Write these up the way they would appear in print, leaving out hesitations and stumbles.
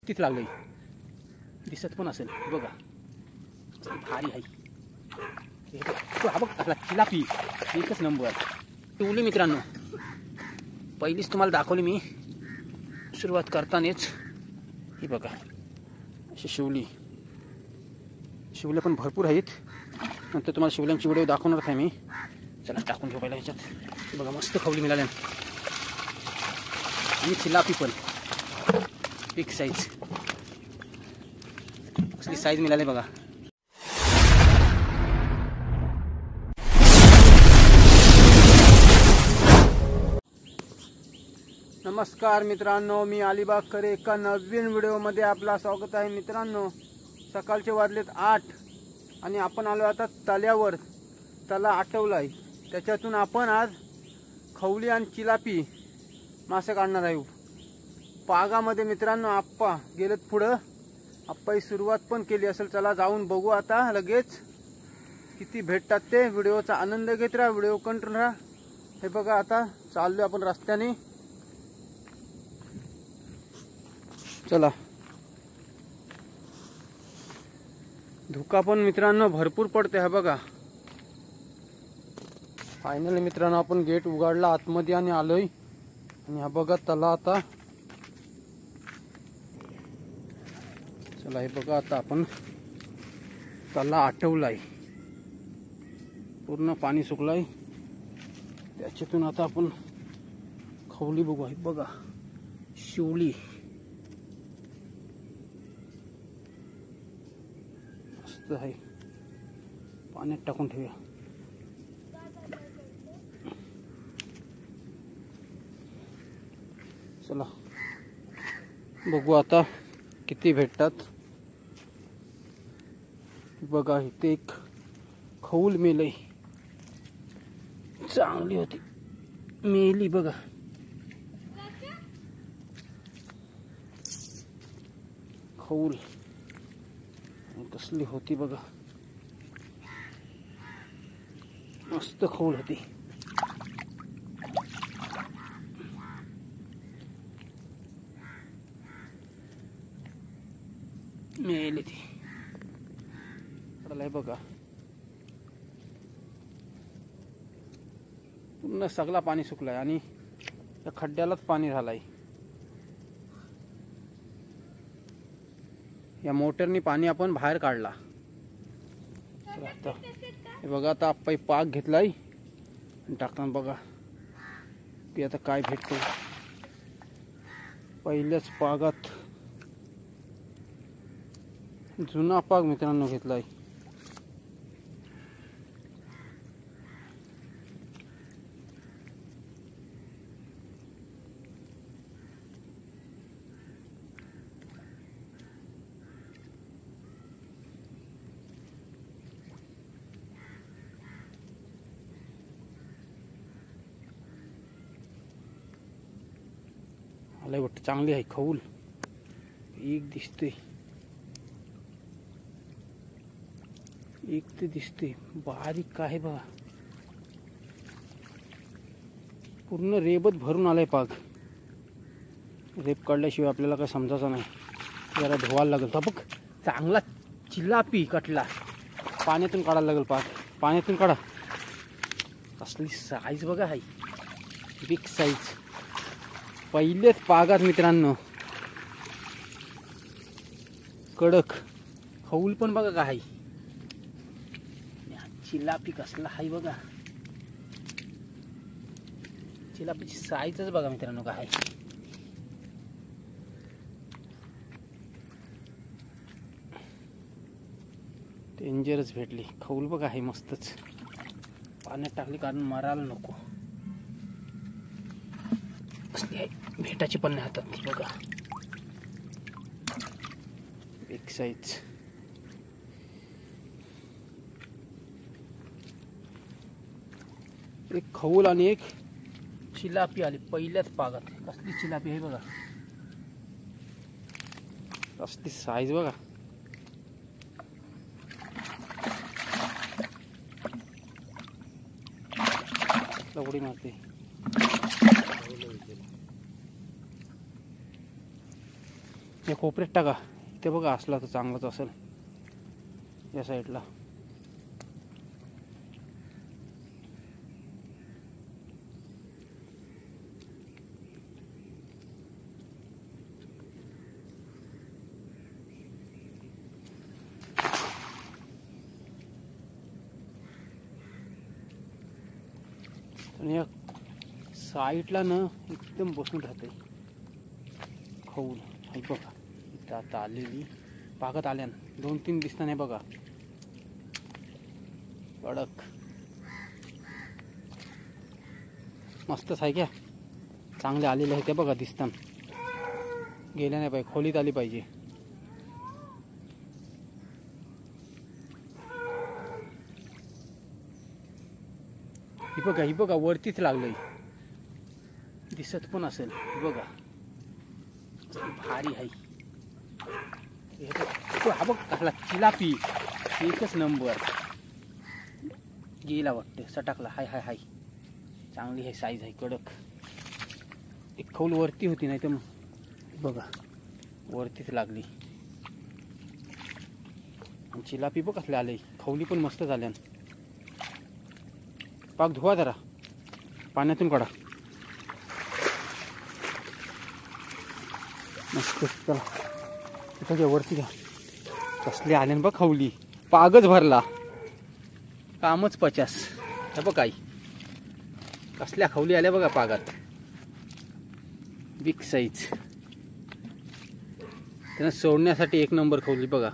मस्तीच लागली, दिसत पण असेल बघा, भारी आहे. हा बघ आपला चिलापी एकच नंबर. शिवली मित्रांनो, पहिलीच तुम्हाला दाखवली मी सुरुवात करतानाच. ही बघा अशी शिवले पण भरपूर आहेत. नंतर तुम्हाला शिवल्यांची व्हिडिओ दाखवणार आहे मी. चला टाकून ठेवायला ह्याच्यात. बघा मस्त खवली मिळाल्या आणि चिलापी पण बिग साईज, असली साईज मिळाली बघा. नमस्कार मित्रांनो, मी अलिबागकर एका नवीन व्हिडिओमध्ये आपला स्वागत आहे. मित्रांनो, सकाळचे वाजलेत 8 आणि आपण आलो आता तल्यावर. तला आटवलाय, त्याच्यातून आपण आज खवली आणि चिलापी मासे काढणार आहे पागामध्ये. मित्रांनो, आप्पा गेलेत पुढं, आप्पाही सुरुवात पण केली असेल. चला जाऊन बघू आता लगेच किती भेटतात ते. व्हिडिओचा आनंद घेत राहा, व्हिडिओ कंटिन्यू राहा. हे बघा आता चाललोय आपण रस्त्याने. चला. धुका पण मित्रांनो भरपूर पडते. हा बघा, फायनली मित्रांनो आपण गेट उघडला आतमध्ये आणि आलोय. आणि हा बघा तला आता. चला हे बघा आता आपण तला आटवलाय, पूर्ण पाणी सुकलाय. त्याच्यातून आता आपण खवली बघू. आहे बघा शिवली, मस्त आहे. पाण्यात टाकून ठेवूया. चला बघू आता किती भेटतात. बघा इथे एक खऊल मेलय, चांगली होती, मेली बघा. खऊल कसली होती बघा, मस्त खऊल होती. मेली ती. बघा पूर्ण सगळा पाणी सुकलाय आणि त्या खड्ड्यालाच पाणी झालंय. या मोटरनी पाणी आपण बाहेर काढला. हे बघा आता आपण पाक घेतलाय आणि टाकताना बघा की आता काय भेटतो. पहिल्याच पागात जुना पाग मित्रांनो घेतलाय. आलाय वाटतं, चांगली आहे खऊल. एक दिसते, एक ते दिसते बारीक काय बघा. पूर्ण रेबत भरून आलाय पाग. रेप काढल्याशिवाय आपल्याला काय समजायचं नाही. जरा धुवायला लागेल. तर बघ चांगला चिलापी कटला. पाण्यातून काढायला लागेल पाग. पाण्यातून काढा. असली साईज बघा, आहे बिग साईज. पहिलेच पागात मित्रांनो कडक खऊल पण बघा काय आहे. चिलापी कसला आहे बघा. चिलापीची साईजच बघा मित्रांनो काय आहे. डेंजरच भेटली खऊल बघा. आहे मस्तच. पाण्यात टाकली कारण मरायला नको. असली आहे, भेटाची पण नाही हातात बघा. एक साईज. एक खऊल आणि एक चिलापी आली पहिल्याच पागात. कसली चिलापी आहे बघा, कसली साईज बघा. उडी मारते. हे कोपऱ्यात टाका, इथे बघा असला तर चांगलाच असेल या साईडला. आणि या साईडला ना एकदम बसून राहते खऊल. हे बघा इथं आता आलेली बागत आल्यान 2-3 दिसता नाही बघा कडक मस्तच आहे. क्या चांगले आलेले आहे ते बघा दिसतान. गेल्या नाही पाहिजे, खोलीत आली पाहिजे. ही बघा वरतीच लागलंय, दिसत पण असेल. ही बघा भारी आहे. हा बघ कसला चिलापी, एकच नंबर. गेला वाटते सटाकला. हाय हाय हाय चांगली आहे, साईज आहे कडक. एक खौल वरती होती नाही तर बघा वरतीच लागली. आणि चिलापी बघ कसले आले. खवली पण मस्त झाल्या. पाक धुवा जरा, पाण्यातून काढा मस्त. चला इथं घ्या, वरती घ्या. कसले आले बघ खवली. पागच भरला, कामच 50. हे बघ काही कसल्या खवली आल्या बघा पागात. Big size. त्यांना सोडण्यासाठी एक नंबर खवली बघा.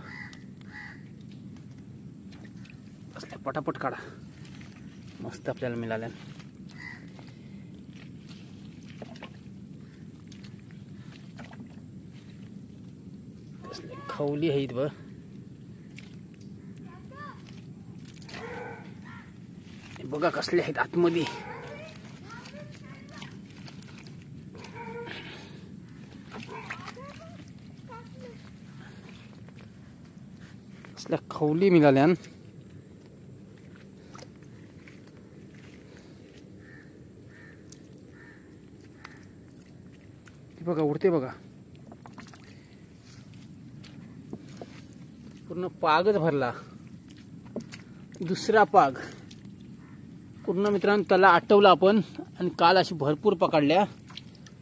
कसल्या पटापट काढा, मस्त आपल्याला मिळाल्या. कसले खवली आहेत बघ. बघा कसले आहेत आतमध्ये. कसल्या खवली मिळाल्या. बघा उडते बघा, पूर्ण पागच भरला. दुसरा पाग पूर्ण मित्रांनो त्याला आटवला आपण. आणि काल अशी भरपूर पकडल्या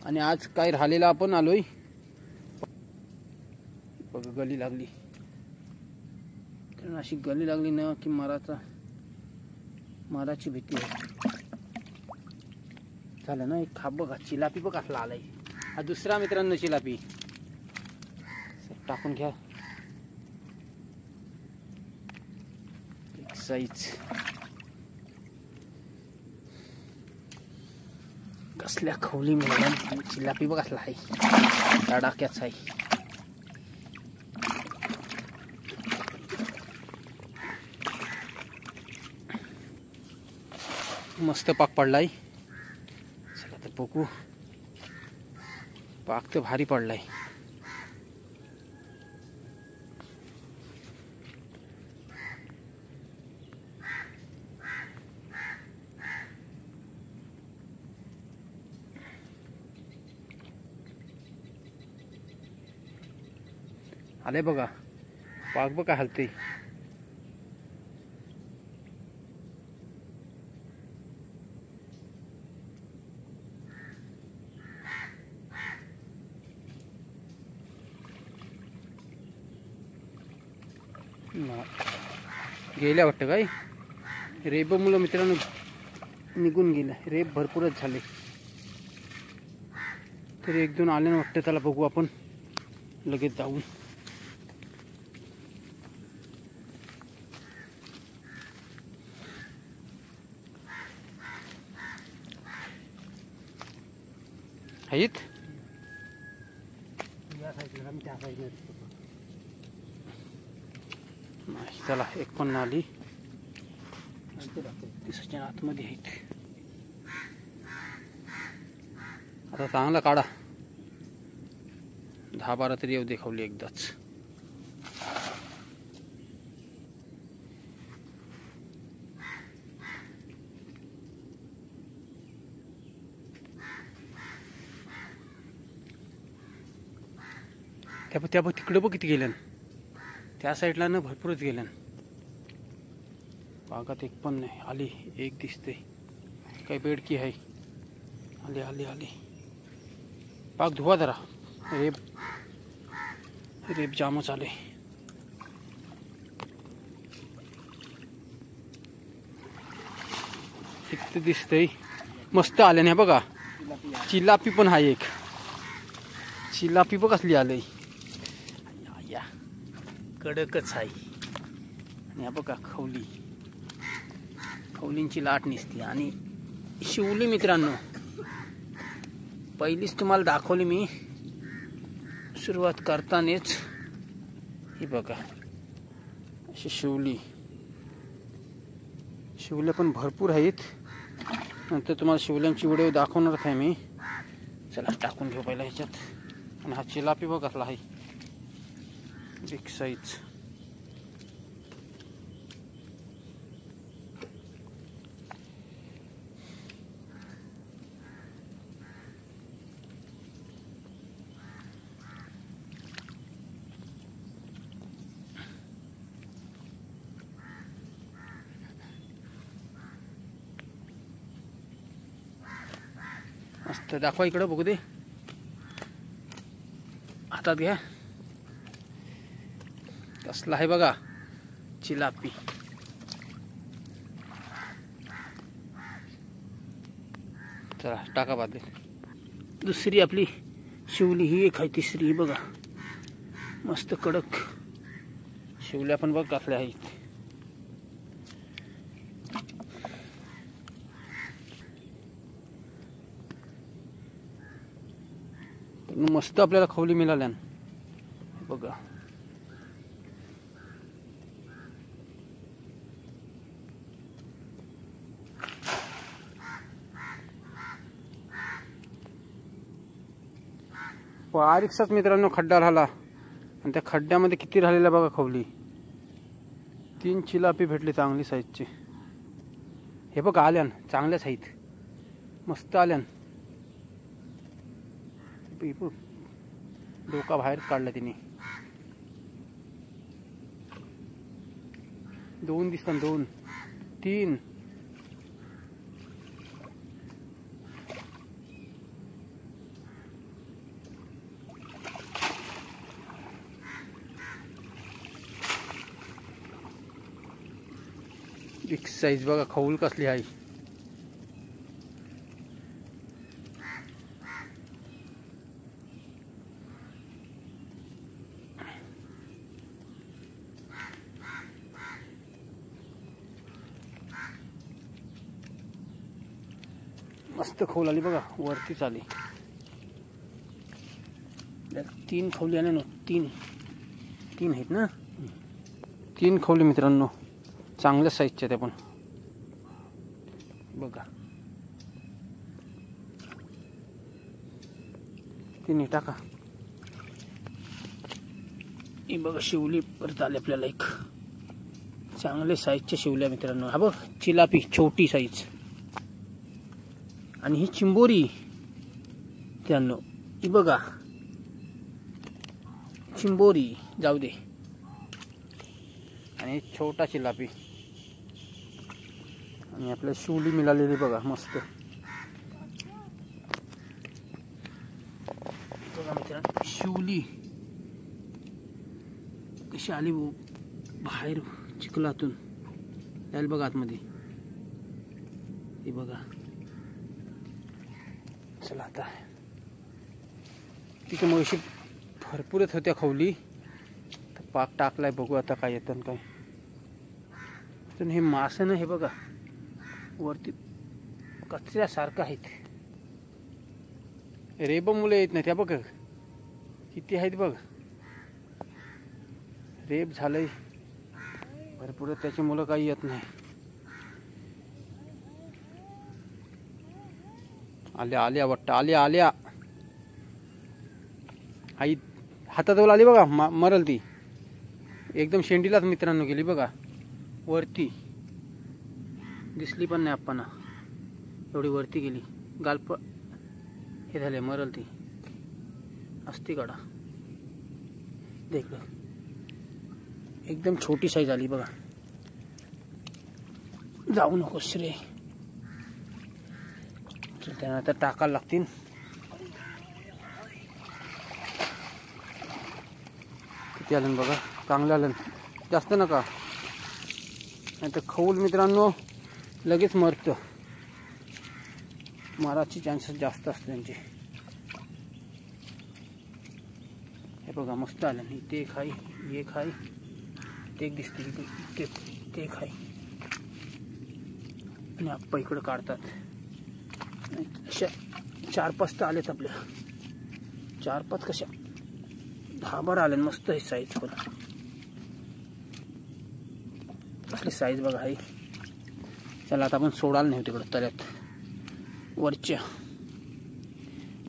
आणि आज काय राहिलेला आपण आलोय. बघा गली लागली, कारण अशी गली लागली ना की माराची भीती आहे. झालं ना एक खाप बघा. चिलापी बघ असला आलाय. हा दुसरा मित्रांनो चिलापी. टाकून घ्या एक साईज. कसल्या खवली मिळाल्या. चिलापी बघ असला आहे, तडाक्याच आहे. मस्त पाक पडलाय. चला तर बघू. पाक तर भारी पडलाय. आले बघा पाक बघा हलते. गेल्या वाटतं काय. रेब मुलं मित्रांनो निघून गेल्या. रेब भरपूरच झाले. तरी 1-2 आले ना वाटतं. त्याला बघू आपण लगेच जाऊन. आहेत नाही. चला एक पण आली. दिसाच्या आतमध्ये आहेत. आता चांगला काढा. 10-12 तरी येऊ देखवली एकदाच. त्या तिकडं बघ किती गेल्यान, त्या साईडला ना भरपूरच गेल्यान. बागात एक पण नाही. आली एक दिसते, काही बेडकी आहे. आली आली आली. पाक धुवा जरा. रेब रेब जामच आले. एक दिसतंय मस्त आले नाही बघा. चिलापी पण आहे एक. चिलापी बघ कसली आलंय. या कडकच आहे. आणि बघा खवली, खवलींची लाट निसते. आणि शिवली मित्रांनो, पहिलीच तुम्हाला दाखवली मी सुरुवात करतानाच. ही बघा अशी शिवली. शिवल्या पण भरपूर आहेत. नंतर तुम्हाला शिवल्यांची व्हिडिओ दाखवणारच आहे मी. चला टाकून घेऊ पहिला ह्याच्यात. आणि हा चिलापी बघ कसला आहे, बिग साईज. मस्त दाखवा इकडं बघू दे. हातात घ्या. कसला आहे बघा चिलापी. चला टाका बादली. दुसरी आपली शिवली ही एक आहे. तिसरी ही बघा मस्त कडक शिवल्या पण बघ कसल्या आहेत. मस्त आपल्याला खवली मिळाल्या बघा. बारीकसाच मित्रांनो खड्डा राहिला. आणि त्या खड्ड्यामध्ये किती राहिलेला बघा खवली. 3 चिलापी भेटली चांगली साईजची. हे बघा आल्यान चांगल्याच आहेत. मस्त आल्यान. डोका बाहेर काढला तिने. 2 दिसतात. 2 3 बिग साईज बघा खवल कसली आहे. मस्त खवल आली बघा. वरतीच आली. 3 खवली आले ना. 3 आहेत ना. 3 खवली मित्रांनो चांगल्या साईजच्या त्या पण बघा. 3 टाका. ही बघा शिवली परत आली आपल्याला एक चांगले साईजच्या शिवल्या मित्रांनो. हा बघ चिलापी छोटी साईज. आणि ही चिंबोरी त्यांनो. ही बघा चिंबोरी जाऊ दे. आणि छोटा चिलापी. आणि आपल्या शिवली मिळालेली बघा मस्त. बघा मित्रांनो शिवली कशी आली बाहेर चिखलातून. यायला बघा आतमध्ये. हे बघा. चला आता तिथे मगाशी भरपूरच होत्या खवली. तर पाक टाकलाय. बघू आता काय येतं काय. तर हे मासे ना हे बघा वरती कचऱ्यासारखं आहेत. रेब मुलं येत नाही त्या बघ किती आहेत बघ. रेब झालंय भरपूर. त्याची मुलं काही येत नाही. आल्या आल्या वाटतं. आल्या आई हातात आली बघा. मरल ती एकदम शेंडीलाच मित्रांनो गेली बघा. वरती दिसली पण नाही आपण. एवढी वरती गेली. गालप हे झाले. मरल ती असती काढा. देख एकदम छोटी साईज आली बघा. जाऊ नकोस रे, त्यांना आता टाकायला लागतील. किती आलं बघा, चांगलं आलं, जास्त नका नाही तर खऊल मित्रांनो लगेच मरतं. माराची चान्सेस जास्त असते त्यांचे. हे बघा मस्त आलं. इथे एक आहे, एक आहे, ते एक दिसते, ते एक आहे. आणि आप्पा इकडं काढतात. अशा 4-5 तर आलेत आपल्या. 4-5 कशा 10-12 आले. मस्त आहे साईज पण. असली साईज बघा आहे. चला आता आपण सोडायला नाही तिकडं तळ्यात वरच्या,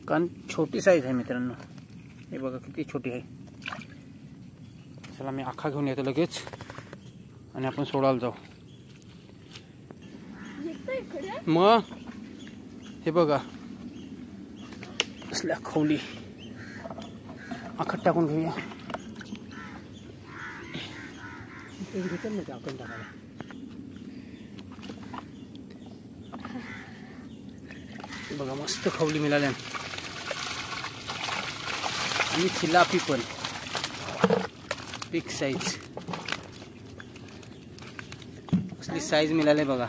कारण छोटी साईज आहे मित्रांनो. हे बघा किती छोटी आहे. चला मी आखा घेऊन येतो लगेच आणि आपण सोडायला जाऊ. मग हे बघा असल्या खवली आखत टाकून घेऊया. आपण टाकायला बघा मस्त खवली मिळाल्या. आणि चिलापी पण बिग साईज. असली साईज मिळाले बघा.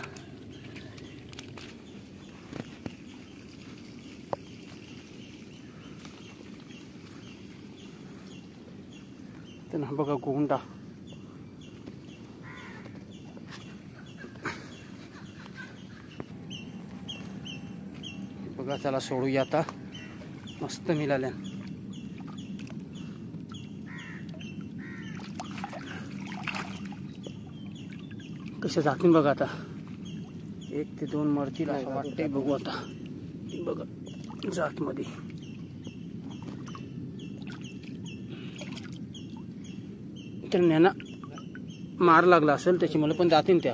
त्यांना बघा गोंडा. बघा चला सोडूया आता. मस्त मिळाल्या. कशा जातील बघा आता. 1 ते 2 मरतील असं वाटतंय. बघू आता. बघा जात मध्ये तर ज्ञाना मार लागला असेल त्याची, मला पण जातील त्या.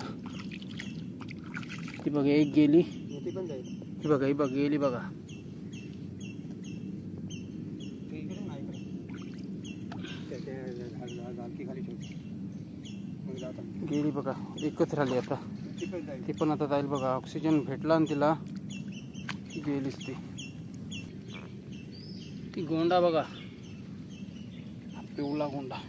ती बघा एक गेली. ही बघा, ही बघ गेली बघा. गेली बघा. एकच राहिली आता. ती पण आता जाईल बघा. ऑक्सिजन भेटला आणि तिला गेलीच ती. ती गोंडा बघा, पिवळा गोंडा.